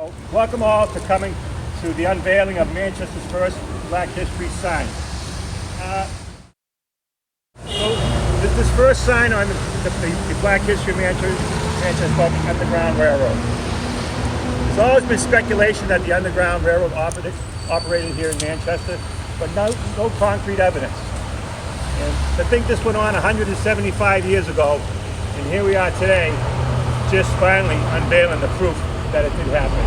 Well, welcome all to coming to the unveiling of Manchester's first Black History sign. This first sign on the Black History of Manchester is called the Underground Railroad. There's always been speculation that the Underground Railroad operated here in Manchester, but no concrete evidence. And to think this went on 175 years ago, and here we are today, just finally unveiling the proof that it did happen.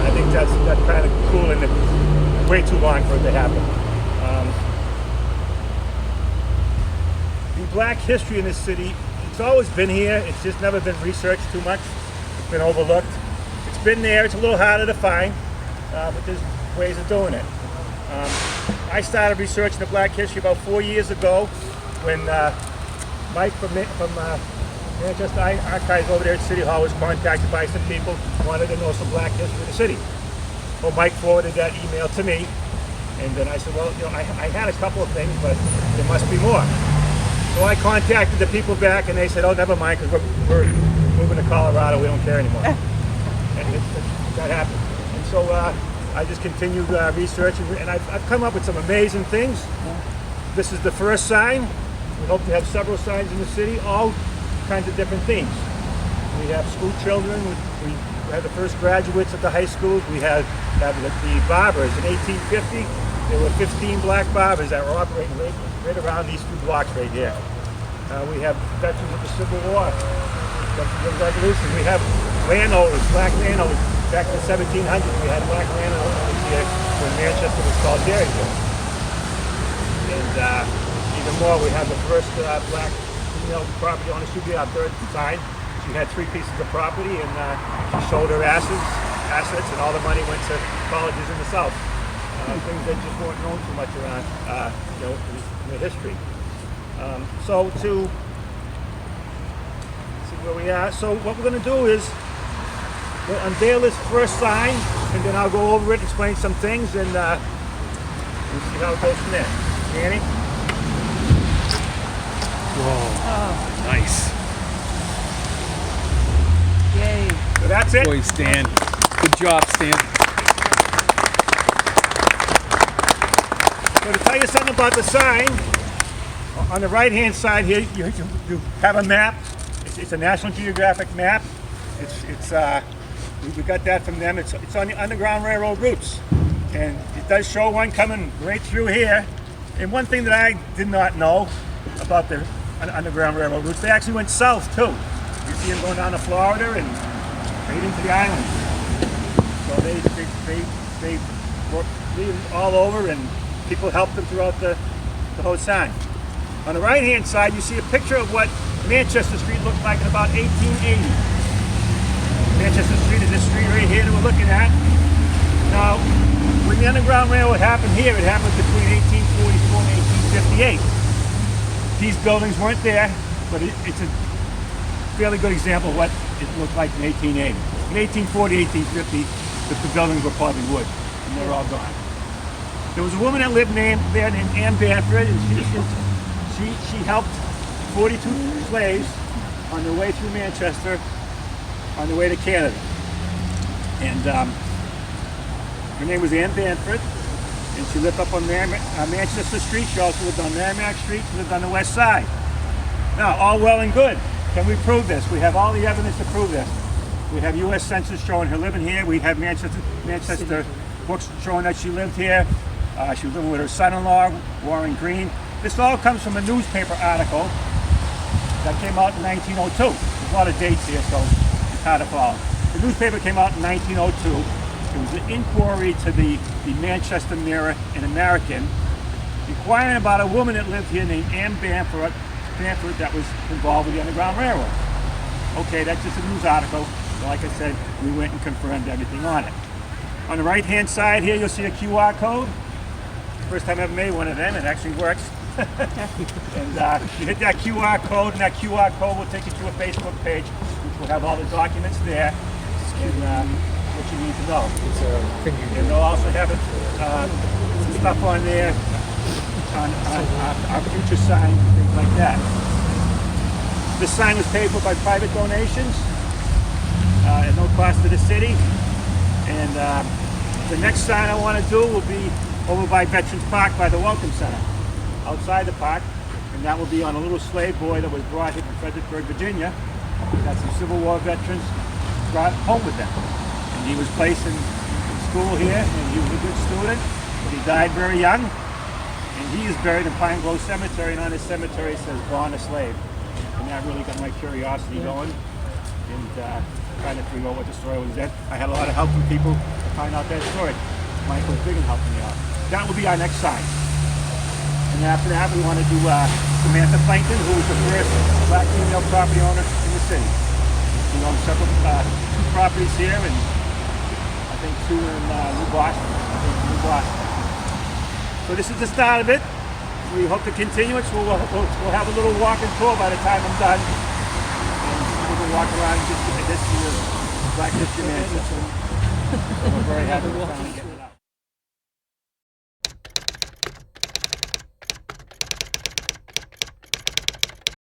I think that's kind of cool, and it's way too long for it to happen. The Black history in this city, it's always been here. It's just never been researched too much. It's been overlooked. It's been there. It's a little harder to find, but there's ways of doing it. I started researching the Black history about 4 years ago when Mike from Manchester Archives over there at City Hall was contacted by some people who wanted to know some Black history of the city. Well, Mike forwarded that email to me, and then I said, well, I had a couple of things, but there must be more. So I contacted the people back, and they said, oh, never mind, because we're moving to Colorado. We don't care anymore. And that happened. And so I just continued researching, and I've come up with some amazing things. This is the first sign. We hope to have several signs in the city, all kinds of different themes. We have school children. We have the first graduates at the high schools. We have the barbers. In 1850, there were 15 black barbers that were operating right around these two blocks right here. We have veterans of the Civil War, veterans of the Revolution. We have landowners, black landowners. Back in the 1700s, we had black landowners here when Manchester was called Dairyville. And even more, we have the first black female property owner. She'd be our third sign. She had 3 pieces of property, and she sold her assets, and all the money went to colleges in the South. Things that just weren't known too much around, in the history. So to see where we are. So what we're going to do is we'll unveil this first sign, and then I'll go over it, explain some things, and we'll see how it goes from there. Annie? Whoa! Oh. Nice. Yay! So that's it. Boy, Stan. Good job, Stan. So to tell you something about the sign, on the right-hand side here, you have a map. It's a National Geographic map. We got that from them. It's on the Underground Railroad routes, and it does show one coming right through here. And one thing that I did not know about the Underground Railroad routes, they actually went south too. You see them going down to Florida and right into the islands. So they were all over, and people helped them throughout the whole sign. On the right-hand side, you see a picture of what Manchester Street looked like in about 1880. Manchester Street is this street right here that we're looking at. Now, when the Underground Railroad happened here, it happened between 1844 and 1858. These buildings weren't there, but it's a fairly good example of what it looked like in 1880. In 1840, 1850, the buildings were probably wood, and they're all gone. There was a woman that lived there named Anne Banford, and she helped 42 slaves on their way through Manchester, on their way to Canada. And her name was Anne Banford, and she lived up on Manchester Street. She also lived on Merrimack Street. She lived on the west side. Now, all well and good. Can we prove this? We have all the evidence to prove this. We have U.S. Census showing her living here. We have Manchester books showing that she lived here. She was living with her son-in-law, Warren Green. This all comes from a newspaper article that came out in 1902. There's a lot of dates here, so it's hard to follow. The newspaper came out in 1902. It was an inquiry to the Manchester Mirror, an American, inquiring about a woman that lived here named Anne Banford that was involved with the Underground Railroad. Okay, that's just a news article. So like I said, we went and confirmed everything on it. On the right-hand side here, you'll see a QR code. First time I ever made one of them. It actually works. And you hit that QR code, and that QR code will take you to a Facebook page, which will have all the documents there and what you need to know. And they'll also have some stuff on there on our future sign, things like that. This sign was paid for by private donations at no cost to the city. And the next sign I want to do will be over by Veterans Park by the Welcome Center, outside the park. And that will be on a little slave boy that was brought here from Fredericksburg, Virginia. That some Civil War veterans brought home with them. And he was placed in school here, and he was a good student, but he died very young. And he is buried in Pine Grove Cemetery, and on his cemetery it says "Born a Slave." And that really got my curiosity going, and trying to figure out what the story was. That I had a lot of help from people to find out that story. Mike was big in helping me out. That will be our next sign. And after that, we want to do Samantha Plankton, who was the first black female property owner in the city. She owned several two properties here, and I think two in New Boston. So this is the start of it. We hope to continue it. So we'll have a little walking tour by the time I'm done. And we can walk around and just get this to the Black History Mansion. So we're very happy to finally get